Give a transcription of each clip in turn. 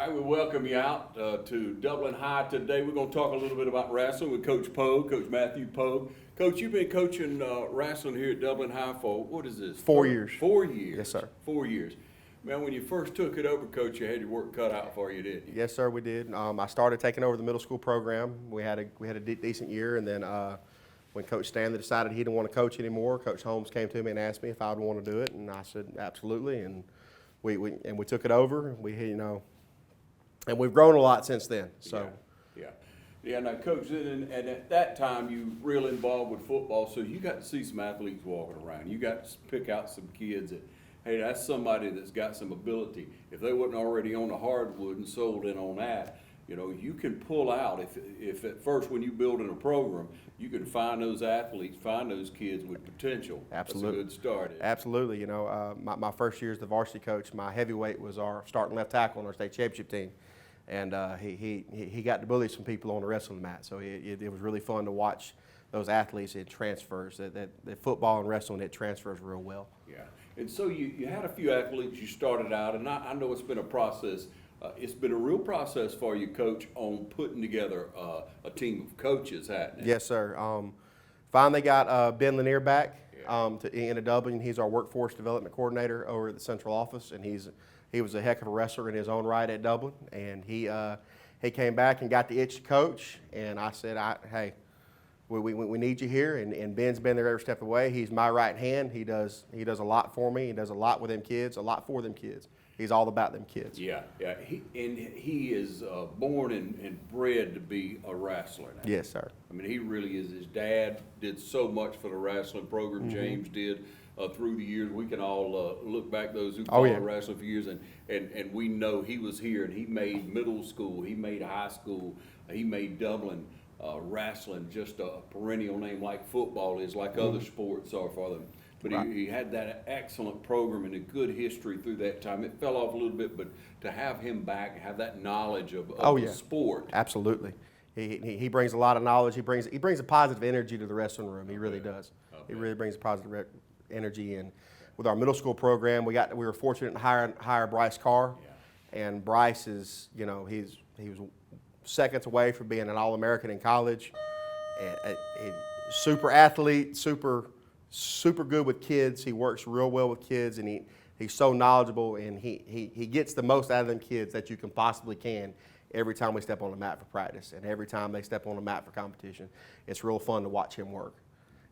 right, we welcome you out to Dublin High today. We're going to talk a little bit about wrestling with Coach Pogue, Coach Matthew Pogue. Coach, you've been coaching wrestling here at Dublin High for, what is this? 4 years. 4 years. Yes, sir. 4 years. Man, when you first took it over, Coach, you had your work cut out for you, didn't you? Yes, sir, we did. I started taking over the middle school program. We had a decent year, and then when Coach Stanley decided he didn't want to coach anymore, Coach Holmes came to me and asked me if I would want to do it, and I said absolutely, and we took it over. And we've grown a lot since then. So. Yeah. Now, Coach, and at that time you were real involved with football, so you got to see some athletes walking around. You got to pick out some kids that, hey, that's somebody that's got some ability. If they wasn't already on the hardwood and sold in on that, you know, you can pull out. If at first when you building a program, you can find those athletes, find those kids with potential. Absolutely. That's a good start. Absolutely. You know, my first year as the varsity coach, my heavyweight was our starting left tackle on our state championship team. And he got to bully some people on the wrestling mat. So it was really fun to watch those athletes. It transfers. That football and wrestling, it transfers real well. Yeah. And so you had a few athletes you started out, and I know it's been a process. It's been a real process for you, Coach, on putting together a team of coaches, hasn't it? Yes, sir. Finally got Ben Lanier back into Dublin. He's our workforce development coordinator over at the central office, and he was a heck of a wrestler in his own right at Dublin. And he came back and got the itch to coach, and I said, hey, we need you here. And Ben's been there every step of the way. He's my right hand. He does a lot for me. He does a lot with them kids, a lot for them kids. He's all about them kids. Yeah. He is born and bred to be a wrestler now. Yes, sir. I mean, he really is. His dad did so much for the wrestling program. Mm-hmm. James did through the years. We can all look back, those who followed wrestling for years, and we know he was here, and he made middle school, he made high school, he made Dublin wrestling just a perennial name like football is, like other sports are for them. But he had that excellent program and a good history through that time. It fell off a little bit, but to have him back, have that knowledge of the sport. Absolutely. He brings a lot of knowledge. He brings a positive energy to the wrestling room. He really does. He really brings a positive energy. And with our middle school program, we were fortunate to hire Bryce Carr. Yeah. And Bryce is, he was seconds away from being an All-American in college. And super athlete, super good with kids. He works real well with kids, and he's so knowledgeable, and he gets the most out of them kids that you can possibly can every time we step on the mat for practice and every time they step on the mat for competition. It's real fun to watch him work.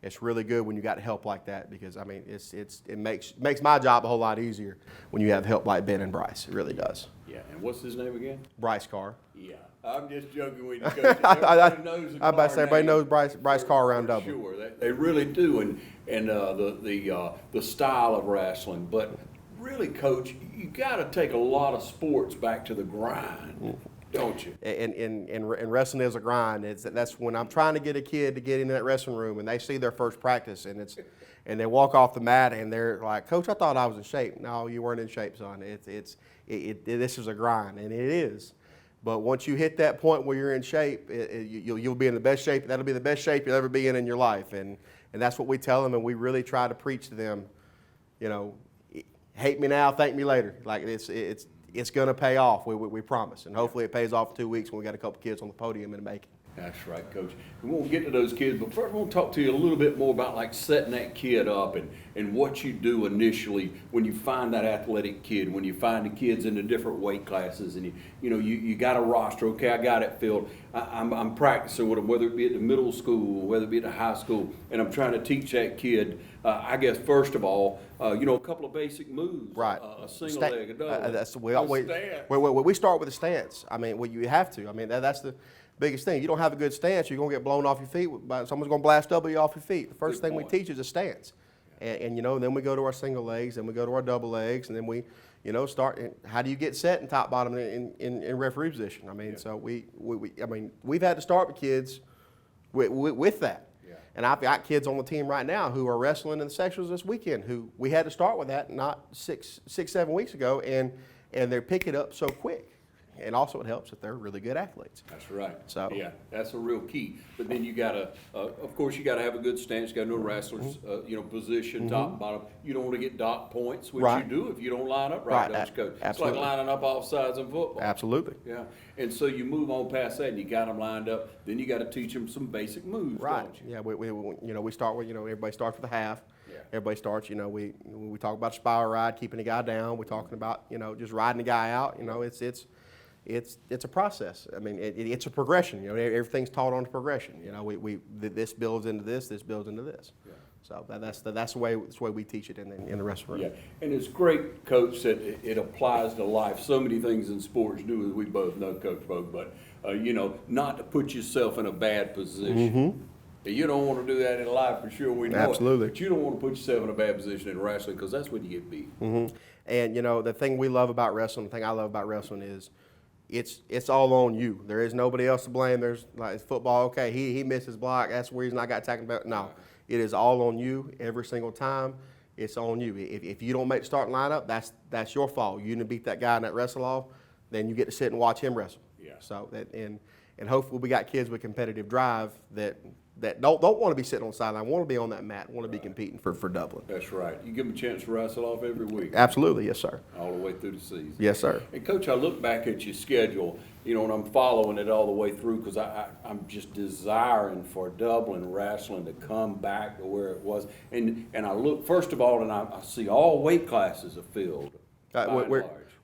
It's really good when you got help like that, because I mean it makes my job a whole lot easier when you have help like Ben and Bryce. It really does. Yeah, and what's his name again? Bryce Carr. Yeah, I'm just joking with you, Coach. Everybody knows the I'm about to say everybody knows Bryce Carr around Dublin. Sure, they really do, and the style of wrestling. But really, Coach, you got to take a lot of sports back to the grind, don't you? And wrestling is a grind. That's when I'm trying to get a kid to get into that wrestling room and they see their first practice and they walk off the mat and they're like, Coach, I thought I was in shape. No, you weren't in shape, son. This is a grind, and it is. But once you hit that point where you're in shape, you'll be in the best shape. That'll be the best shape you'll ever be in your life, and that's what we tell them, and we really try to preach to them. Hate me now, thank me later. Like it's going to pay off. We promise, and hopefully it pays off in 2 weeks when we got a couple kids on the podium and make it. That's right, Coach. We won't get to those kids, but first I want to talk to you a little bit more about like setting that kid up and what you do initially when you find that athletic kid, when you find the kids in the different weight classes, and you got a roster. Okay, I got it filled. I'm practicing with them, whether it be at the middle school, whether it be at the high school, and I'm trying to teach that kid. I guess first of all, a couple of basic moves. Right. A single leg, a double. We start with the stance. I mean, you have to. I mean, that's the biggest thing. You don't have a good stance, you're going to get blown off your feet. Someone's going to blast W off your feet. The first thing we teach is a stance. And then we go to our single legs, then we go to our double legs, and then we, start. How do you get set in top bottom in referee position? I mean, so we've had to start with kids with that. Yeah. And I've got kids on the team right now who are wrestling in the sectionals this weekend who we had to start with that not 7 weeks ago, and they're picking up so quick. and also it helps that they're really good athletes. That's right. So yeah, that's a real key. But then you gotta, of course, you gotta have a good stance. You gotta know wrestlers, position, top and bottom. You don't want to get dot points, which you do if you don't line up right, don't you, Coach? Absolutely. It's like lining up off sides in football. Absolutely. Yeah, and so you move on past that, and you got them lined up. Then you got to teach them some basic moves, right? Don't you? Yeah, we start with everybody starts with a half. Yeah. Everybody starts. We talk about spiral ride, keeping the guy down. We're talking about just riding the guy out. It's a process. I mean, it's a progression. Everything's taught on progression. This builds into this. This builds into this. Yeah. So that's the way we teach it in the restaurant. Yeah, and it's great, Coach, that it applies to life. So many things in sports do, as we both know, Coach Pogue, but not to put yourself in a bad position. Mm-hmm. You don't want to do that in life, for sure. We know Absolutely. it. But you don't want to put yourself in a bad position in wrestling, because that's when you get beat. Mm-hmm. And the thing we love about wrestling, the thing I love about wrestling is it's all on you. There is nobody else to blame. There's like football. Okay, he missed his block. That's the reason I got tackled back. No, it is all on you every single time. It's on you. If you don't make the starting lineup, that's your fault. You didn't beat that guy in that wrestle off, then you get to sit and watch him wrestle. Yeah. So and hopefully we got kids with competitive drive that don't want to be sitting on the sideline, want to be on that mat, want to be competing for Dublin. That's right. You give them a chance to wrestle off every week. Absolutely, yes, sir. All the way through the season. Yes, sir. And Coach, I look back at your schedule, and I'm following it all the way through, because I'm just desiring for Dublin wrestling to come back to where it was. And I look, first of all, and I see all weight classes are filled.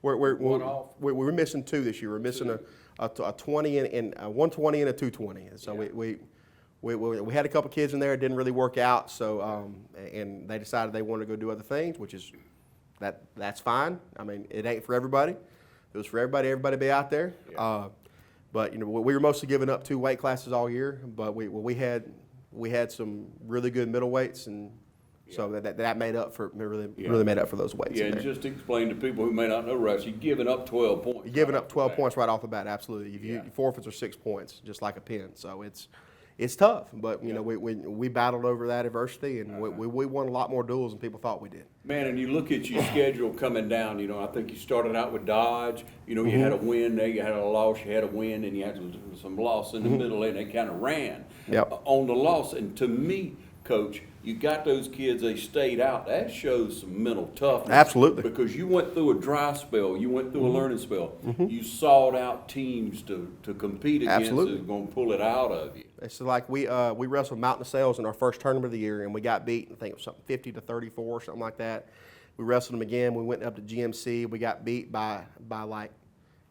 We're missing two this year. We're missing a 20 and a 120 and a 220. And so we had a couple kids in there. It didn't really work out. So and they decided they wanted to go do other things, which is that's fine. I mean, it ain't for everybody. If it was for everybody, everybody be out there. Yeah. But we were mostly giving up 2 weight classes all year. But we had some really good middleweights, and so that made up for really made up for those weights. Yeah, and just to explain to people who may not know wrestling, you're giving up 12 points. You're giving up 12 points right off the bat. Absolutely. Your forfeits are 6 points, just like a pin. So it's tough, but we battled over that adversity, and we won a lot more duels than people thought we did. Man, and you look at your schedule coming down. I think you started out with Dodge. You had a win there, you had a loss, you had a win, and you had some loss in the middle, and they kind of ran on the loss. And to me, Coach, you got those kids, they stayed out. That shows some mental toughness. Absolutely. Because you went through a dry spell. You went through a learning spell. You sought out teams to compete against who's going to pull it out of you. It's like we wrestled Mountain of Sales in our first tournament of the year, and we got beat, I think it was something 50-34, something like that. We wrestled them again. We went up to GMC. We got beat by like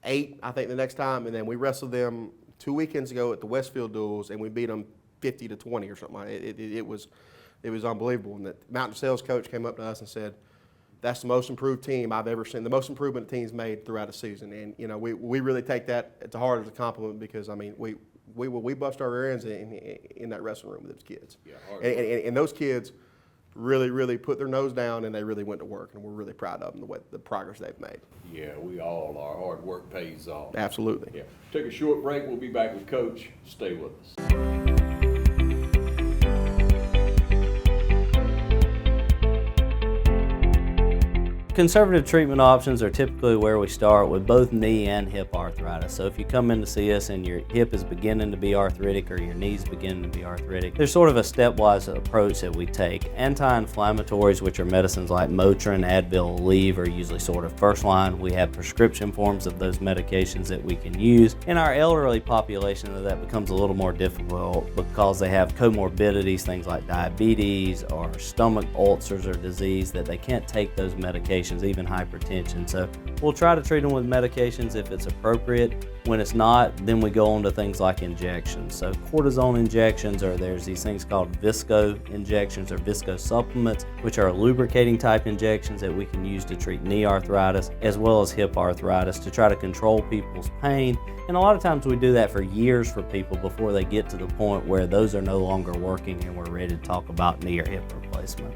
8, I think, the next time. And then we wrestled them 2 weekends ago at the Westfield Duels, and we beat them 50-20 or something like that. It was unbelievable. And the Mountain Sales coach came up to us and said, "That's the most improved team I've ever seen. The most improvement the team's made throughout a season." And we really take that to heart as a compliment, because I mean we bust our rear ends in that wrestling room with those kids. Yeah, and those kids really put their nose down, and they really went to work, and we're really proud of them, the progress they've made. Yeah, we all are. Hard work pays off. Absolutely. Yeah. Take a short break. We'll be back with Coach. Stay with us. Conservative treatment options are typically where we start with both knee and hip arthritis. So if you come in to see us and your hip is beginning to be arthritic or your knee's beginning to be arthritic, there's sort of a stepwise approach that we take. Anti-inflammatories, which are medicines like Motrin, Advil, Aleve, are usually sort of first line. We have prescription forms of those medications that we can use. In our elderly population, that becomes a little more difficult because they have comorbidities, things like diabetes or stomach ulcers or disease, that they can't take those medications, even hypertension. So we'll try to treat them with medications if it's appropriate. When it's not, then we go on to things like injections. So cortisone injections, or there's these things called visco injections or visco supplements, which are lubricating type injections that we can use to treat knee arthritis as well as hip arthritis to try to control people's pain. And a lot of times we do that for years for people before they get to the point where those are no longer working and we're ready to talk about knee or hip replacement.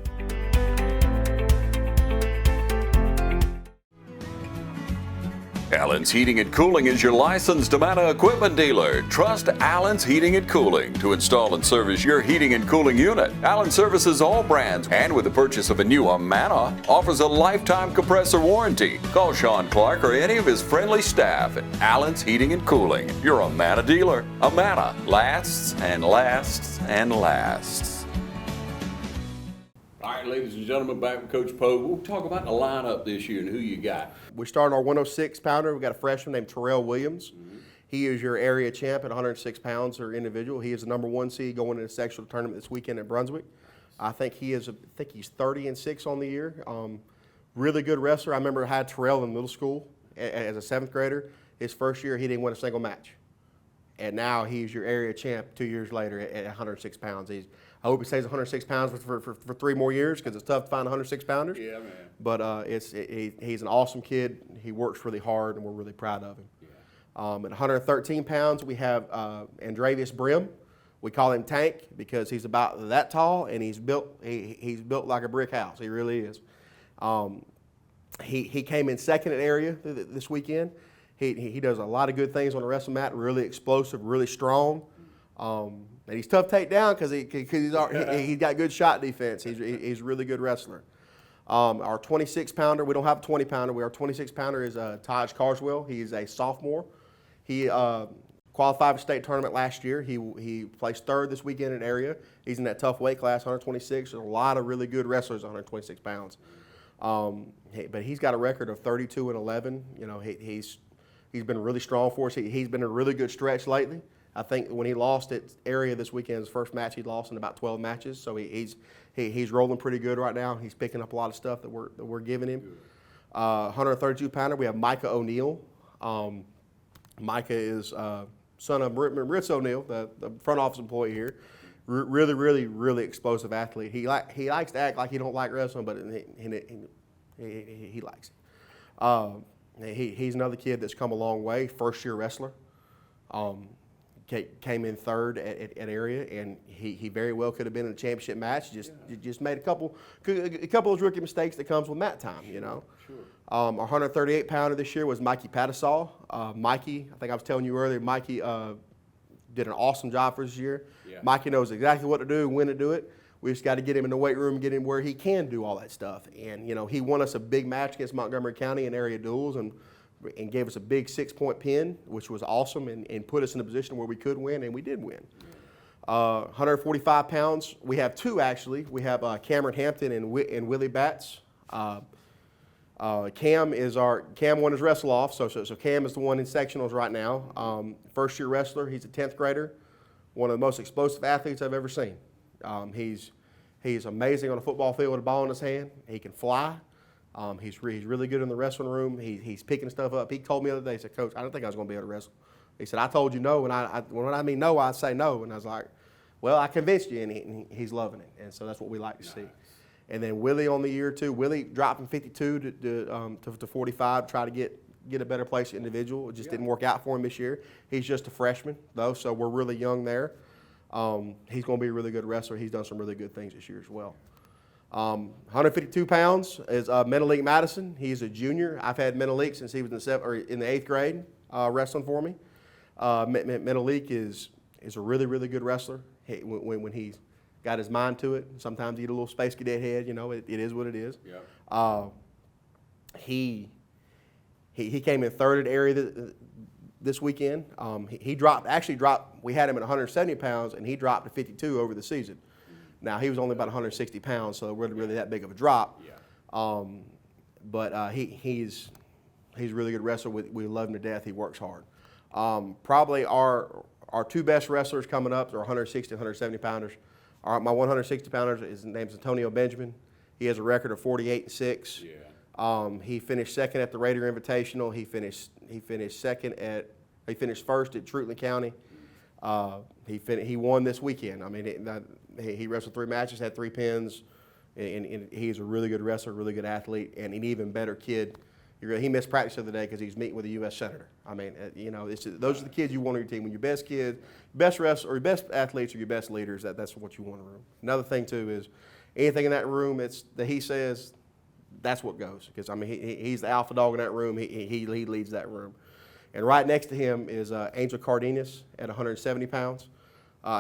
Allen's Heating and Cooling is your licensed Amana equipment dealer. Trust Allen's Heating and Cooling to install and service your heating and cooling unit. Allen services all brands, and with the purchase of a new Amana, offers a lifetime compressor warranty. Call Sean Clark or any of his friendly staff at Allen's Heating and Cooling, your Amana dealer. Amana lasts and lasts and lasts. All right, ladies and gentlemen, back with Coach Pogue. We'll talk about the lineup this year and who you got. We started our 106 pounder. We got a freshman named Terrell Williams. He is your area champ at 106 pounds or individual. He is the number 1 seed going into the sectional tournament this weekend at Brunswick. I think he's 30-6 on the year. Really good wrestler. I remember I had Terrell in middle school as a 7th grader. His first year, he didn't win a single match. And now he's your area champ 2 years later at 106 pounds. I hope he stays 106 pounds for 3 more years, because it's tough to find 106 pounders. Yeah, man. But he's an awesome kid. He works really hard, and we're really proud of him. Yeah. At 113 pounds, we have Andravius Brim. We call him Tank because he's about that tall, and he's built like a brick house. He really is. He came in second at area this weekend. He does a lot of good things on the wrestling mat. Really explosive, really strong. And he's tough to take down because he's got good shot defense. He's a really good wrestler. Our 26-pounder, we don't have a 20-pounder. Our 26-pounder is Taj Carswell. He's a sophomore. He qualified for state tournament last year. He placed 3rd this weekend in area. He's in that tough weight class, 126. There's a lot of really good wrestlers at 126 pounds. But he's got a record of 32-11. You know, he's been really strong for us. He's been in a really good stretch lately. I think when he lost at area this weekend, his first match, he lost in about 12 matches. So he's rolling pretty good right now. He's picking up a lot of stuff that we're giving him. 132-pounder, we have Micah O'Neal. Micah is son of Ritz O'Neal, the front office employee here. Really, really, really explosive athlete. He likes to act like he don't like wrestling, but he likes it. He's another kid that's come a long way. First-year wrestler. Came in 3rd at area, and he very well could have been in a championship match. Just made a couple of rookie mistakes that comes with mat time, you know. Sure. Our 138-pounder this year was Mikey Patasol. Mikey, I think I was telling you earlier, Mikey did an awesome job for this year. Yeah. Mikey knows exactly what to do and when to do it. We just got to get him in the weight room and get him where he can do all that stuff. And, you know, he won us a big match against Montgomery County in area duels and gave us a big 6-point pin, which was awesome, and put us in a position where we could win, and we did win. 145 pounds, we have 2 actually. We have Cameron Hampton and Willie Batts. Cam won his wrestle off, so Cam is the one in sectionals right now. First-year wrestler, he's a 10th grader, one of the most explosive athletes I've ever seen. He's amazing on a football field with a ball in his hand. He can fly. He's really good in the wrestling room. He's picking stuff up. He told me the other day, he said, Coach, I didn't think I was going to be able to wrestle. He said, I told you no, and when I mean no, I say no. And I was like, well, I convinced you, and he's loving it. And so that's what we like to see. And then Willie on the year, too. Willie dropped from 52 to 45 to try to get a better place individual. It just didn't work out for him this year. He's just a freshman, though, so we're really young there. He's going to be a really good wrestler. He's done some really good things this year as well. 152 pounds is Menelik Madison. He's a junior. I've had Menelik since he was in the 8th grade wrestling for me. Menelik is a really, really good wrestler when he's got his mind to it. Sometimes he get a little space cadet head. You know, it is what it is. Yep. He came in 3rd at area this weekend. He dropped. We had him at 170 pounds, and he dropped to 52 over the season. Now, he was only about 160 pounds, so really that big of a drop. Yeah. But he's a really good wrestler. We love him to death. He works hard. Probably our 2 best wrestlers coming up are 160 and 170 pounders. My 160 pounder, his name's Antonio Benjamin. He has a record of 48-6. Yeah. He finished 2nd at the Raider Invitational. He finished 1st at Trutlin County. He won this weekend. I mean, he wrestled 3 matches, had 3 pins, and he's a really good wrestler, really good athlete, and an even better kid. He missed practice the other day because he's meeting with a U.S. senator. I mean, you know, those are the kids you want on your team. When your best kids, best wrestlers, or your best athletes, or your best leaders, that's what you want in a room. Another thing too is anything in that room that he says, that's what goes. Because I mean, he's the alpha dog in that room. He leads that room. And right next to him is Angel Cardenas at 170 pounds.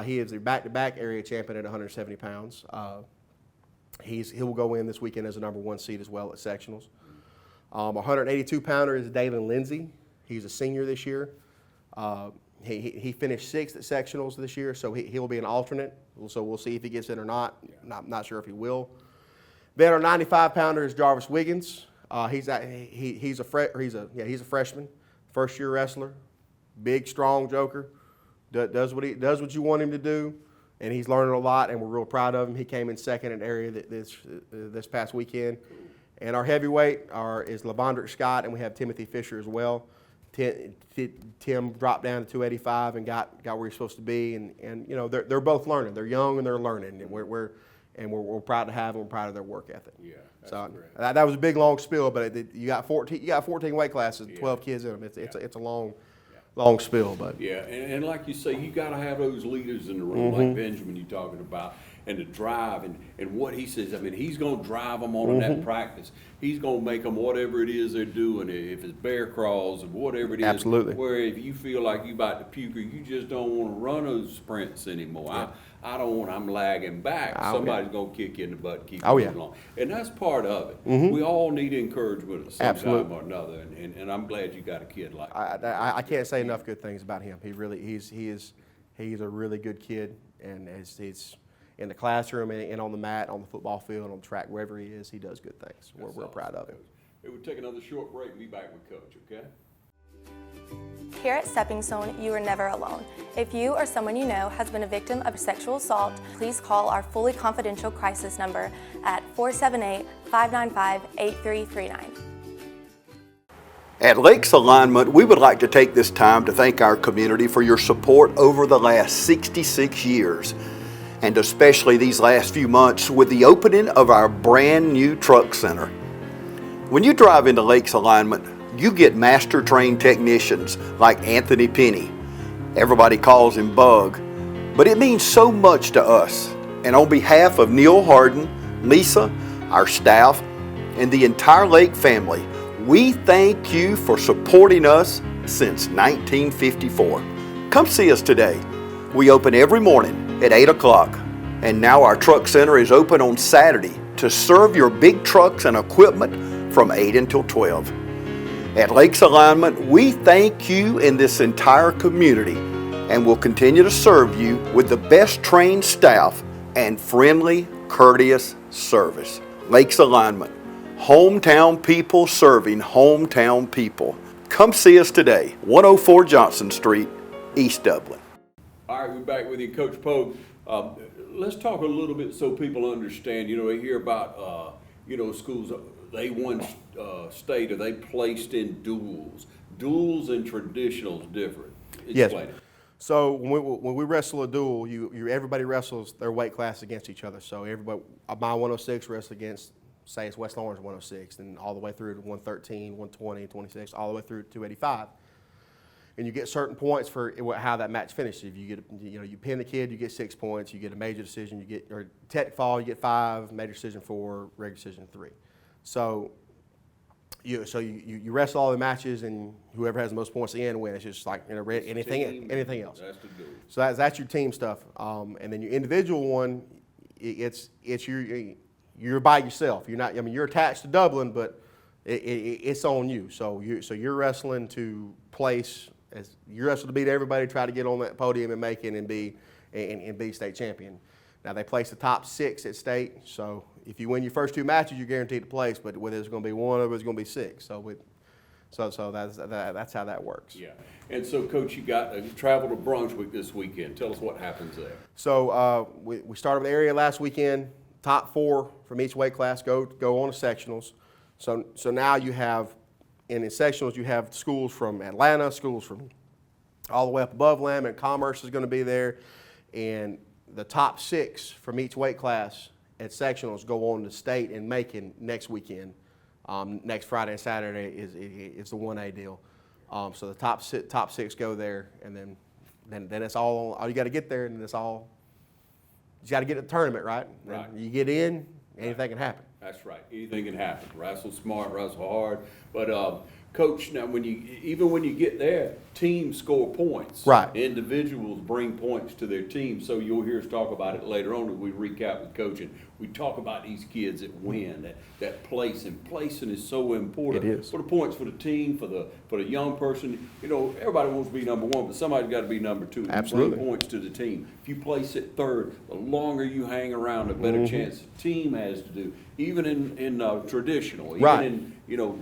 He is the back-to-back area champion at 170 pounds. He will go in this weekend as a number 1 seed as well at sectionals. 182 pounder is Dalen Lindsay. He's a senior this year. He finished 6th at sectionals this year, so he'll be an alternate. So we'll see if he gets in or not. Not sure if he will. Then our 95 pounder is Jarvis Wiggins. He's a freshman, first year wrestler, big strong joker. Does what you want him to do, and he's learning a lot, and we're real proud of him. He came in 2nd in area this past weekend. And our heavyweight is Lavondrick Scott, and we have Timothy Fisher as well. Tim dropped down to 285 and got where he's supposed to be, and you know they're both learning. They're young and they're learning, and we're proud to have them. We're proud of their work ethic. Yeah, that's so great. That was a big long spiel, but you got 14 weight classes, 12 kids in them. It's a long spill, but yeah, and like you say, you got to have those leaders in the room, like Benjamin you're talking about, and the drive and what he says. I mean, he's going to drive them on in that practice. He's going to make them whatever it is they're doing. If it's bear crawls or whatever it is. Absolutely. Where if you feel like you about to puke, or you just don't want to run those sprints anymore. Yeah. I don't want. I'm lagging back. Somebody's going to kick you in the butt, and keep you along, and that's part of it. We all need encouragement at some time or another, and I'm glad you got a kid like that. I can't say enough good things about him. He's a really good kid, and he's in the classroom and on the mat, on the football field, on the track, wherever he is, he does good things. We're real proud of him. Hey, we'll take another short break and be back with Coach, okay? Here at Stepping Stone, you are never alone. If you or someone you know has been a victim of sexual assault, please call our fully confidential crisis number at 478-595-8339. At Lakes Alignment, we would like to take this time to thank our community for your support over the last 66 years, and especially these last few months with the opening of our brand new truck center. When you drive into Lakes Alignment, you get master trained technicians like Anthony Penny. Everybody calls him Bug, but it means so much to us. And on behalf of Neil Harden, Lisa, our staff, and the entire Lake family, we thank you for supporting us since 1954. Come see us today. We open every morning at 8 o'clock, and now our truck center is open on Saturday to serve your big trucks and equipment from 8 until 12. At Lakes Alignment, we thank you and this entire community, and will continue to serve you with the best trained staff and friendly, courteous service. Lakes Alignment, hometown people serving hometown people. Come see us today, 104 Johnson Street, East Dublin. All right, we're back with you, Coach Pogue. Let's talk a little bit so people understand. You know, they hear about, schools, they won state, or they placed in duels. Duels and traditionals different. Explain it. So when we wrestle a duel, everybody wrestles their weight class against each other. So everybody, my 106 wrestles against, say it's West Lawrence 106, and all the way through to 113, 120, 26, all the way through to 285. And you get certain points for how that match finishes. If you get, you pin the kid, you get 6 points. You get a major decision, or tech fall, you get 5. Major decision 4. Regular decision 3. So you wrestle all the matches, and whoever has the most points at the end wins. It's just like anything else. That's the duel. So that's your team stuff. And then your individual one, it's you're by yourself. You're not. I mean, you're attached to Dublin, but it's on you. So you're wrestling to place. As you wrestle to beat everybody, try to get on that podium and make it and be state champion. Now they place the top 6 at state, so if you win your first 2 matches, you're guaranteed to place. But whether it's going to be 1 or it's going to be 6, so that's how that works. Yeah, and so Coach, you traveled to Brunswick this weekend. Tell us what happens there. So we started with the area last weekend. Top 4 from each weight class go on to sectionals. So now you have. And in sectionals, you have schools from Atlanta, schools from all the way up above Lamb, and Commerce is going to be there. And the top 6 from each weight class at sectionals go on to state and Macon next weekend. Next Friday and Saturday is the 1A deal. So the top 6 go there, and then it's all you got to get there, and it's all you got to get to the tournament, right? Right. And you get in, anything can happen. That's right. Anything can happen. Wrestle smart, wrestle hard. But Coach, now even when you get there, teams score points. Right. Individuals bring points to their team. So you'll hear us talk about it later on as we recap with coaching. We talk about these kids that win, that placing. Placing is so important. It is. For the points for the team, for the young person. You know, everybody wants to be number one, but somebody's got to be number two. Absolutely. You bring points to the team. If you place it third, the longer you hang around, the better chance the team has to do. Even in traditional, even Right. in, you know,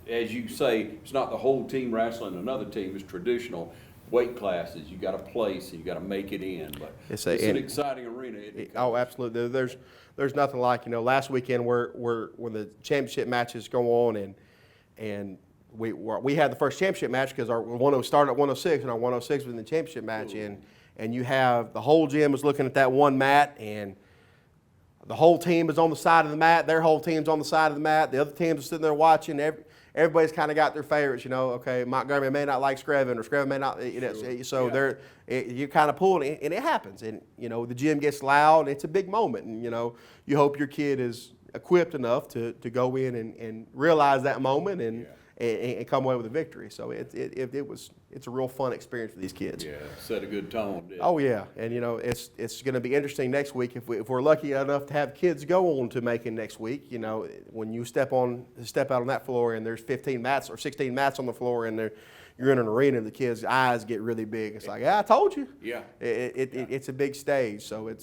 as you say, it's not the whole team wrestling another team, it's traditional weight classes. You got to place and you got to make it in. But it's an exciting arena. Isn't it, Oh, absolutely. There's nothing like, you know, last weekend when the championship matches go on and we had the first championship match because our 106 started at 106 and our 106 was in the championship match. And you have the whole gym is looking at that one mat, and the whole team is on the side of the mat. Their whole team's on the side of the mat. The other teams are sitting there watching. Everybody's kind of got their favorites, you know. Okay, Montgomery may not like Screven, or Screven may not. You know, so you kind of pull it, and it happens. And you know, the gym gets loud. And it's a big moment, and you know, you hope your kid is equipped enough to go in and realize that moment and come away with a victory. So it's a real fun experience for these kids. Yeah, set a good tone. Oh yeah, and you know it's going to be interesting next week if we're lucky enough to have kids go on to Macon next week. You know, when you step out on that floor and there's 15 mats or 16 mats on the floor and you're in an arena and the kids' eyes get really big. It's like, I told you. Yeah. It's a big stage, so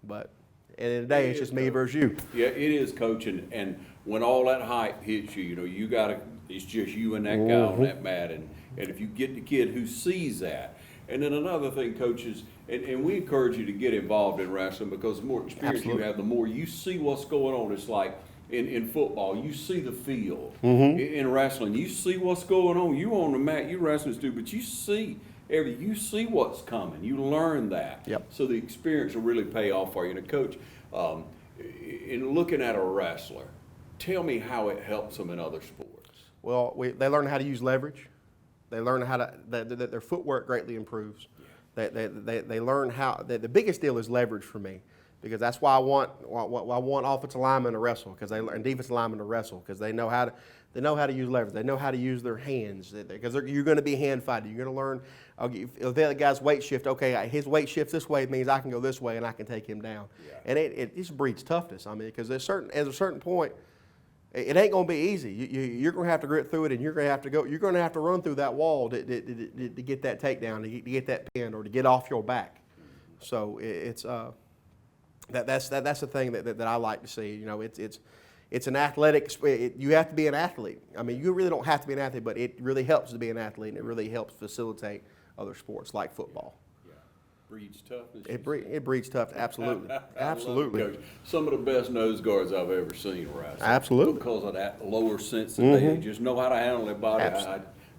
but at the end of the day, it's just me versus you. Yeah, it is, Coach, and when all that hype hits you, you know, it's just you and that guy on that mat, and if you get the kid who sees that, and then another thing, coaches, and we encourage you to get involved in wrestling because the more experience you have, the more you see what's going on. It's like in football, you see the field. In wrestling, you see what's going on. You on the mat, you wrestling too, but you see what's coming. You learn that. Yep. So the experience will really pay off for you. And Coach, in looking at a wrestler, tell me how it helps them in other sports. Well, they learn how to use leverage. They learn that their footwork greatly improves. They learn how. The biggest deal is leverage for me, because that's why I want offensive linemen to wrestle and defensive linemen to wrestle, because they know how to use leverage. They know how to use their hands, because you're going to be hand fighting. You're going to learn. If the other guy's weight shift, okay, his weight shifts this way, it means I can go this way and I can take him down. Yeah. And it just breeds toughness. I mean, because at a certain point, it ain't going to be easy. You're going to have to grit through it, and you're going to have to run through that wall to get that takedown, to get that pin, or to get off your back. So that's the thing that I like to see. You know, it's an athletic. You have to be an athlete. I mean, you really don't have to be an athlete, but it really helps to be an athlete, and it really helps facilitate other sports like football. Breeds toughness. It breeds toughness, absolutely. Absolutely. Coach. Some of the best nose guards I've ever seen wrestling. Absolutely. Because of that lower sensitivity. They just know how to handle their body.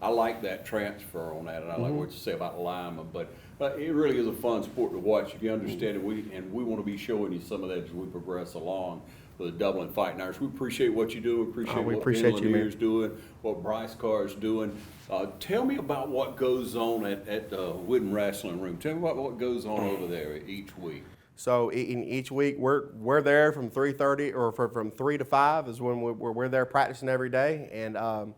I like that transfer on that, and I like what you say about linemen. But it really is a fun sport to watch if you understand it. We want to be showing you some of that as we progress along with the Dublin Fighting Irish. We appreciate what you do. We appreciate what Lanier's doing, what Bryce Carr's doing. Tell me about what goes on at the Wooden Wrestling Room. Tell me about what goes on over there each week. So in each week, we're there from 3:30 or from 3 to 5 is when we're there practicing every day. And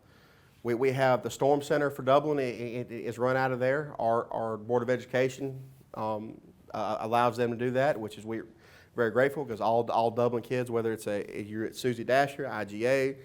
we have the Storm Center for Dublin. It is run out of there. Our Board of Education allows them to do that, which is we're very grateful, because all Dublin kids, whether you're at Susie Dasher, IGA,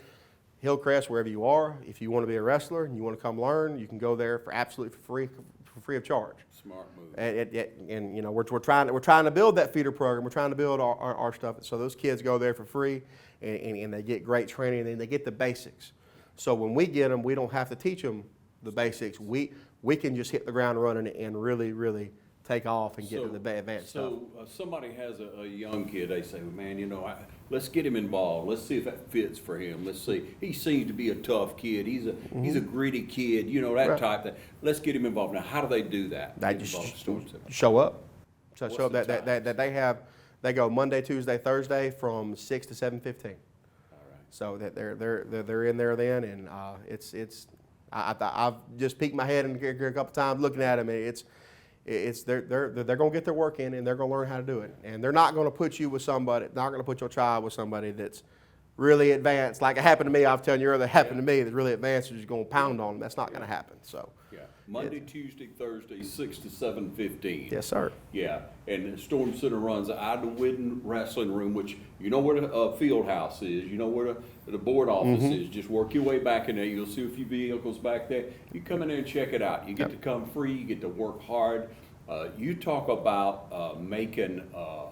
Hillcrest, wherever you are, if you want to be a wrestler and you want to come learn, you can go there for absolutely free of charge. Smart move. And you know, we're trying to build that feeder program. We're trying to build our stuff, so those kids go there for free, and they get great training, and they get the basics. So when we get them, we don't have to teach them the basics. We can just hit the ground running and really take off and get to the advanced stuff. So somebody has a young kid, they say, well, man, you know, let's get him involved. Let's see if that fits for him. Let's see. He seems to be a tough kid. He's a gritty kid, you know, that type thing. Let's get him involved. Now, how do they do that? They just show up. So show up that they go Monday, Tuesday, Thursday from 6 to 7:15. All right. So that they're in there then, and I've just peeked my head in a couple times looking at them, and they're going to get their work in, and they're going to learn how to do it. And they're not going to put you with somebody, not going to put your child with somebody that's really advanced, like it happened to me, I was telling you earlier, it happened to me, that's really advanced, you're just going to pound on them. That's not going to happen. So. Yeah, Monday, Tuesday, Thursday, 6 to 7:15. Yes, sir. Yeah, and the Storm Center runs out of the Whidden Wrestling Room, which you know where the field house is, you know where the board office is. Just work your way back in there. You'll see a few vehicles back there. You come in there and check it out. You get to come free. You get to work hard. You talk about making a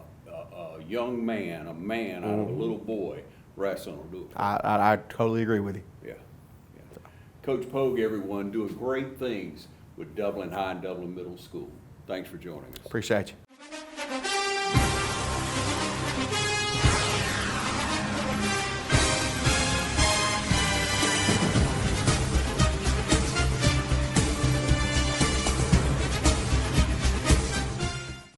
young man, a man out of a little boy wrestling. I totally agree with you. Yeah. Coach Pogue, everyone, doing great things with Dublin High and Dublin Middle School. Thanks for joining us. Appreciate you.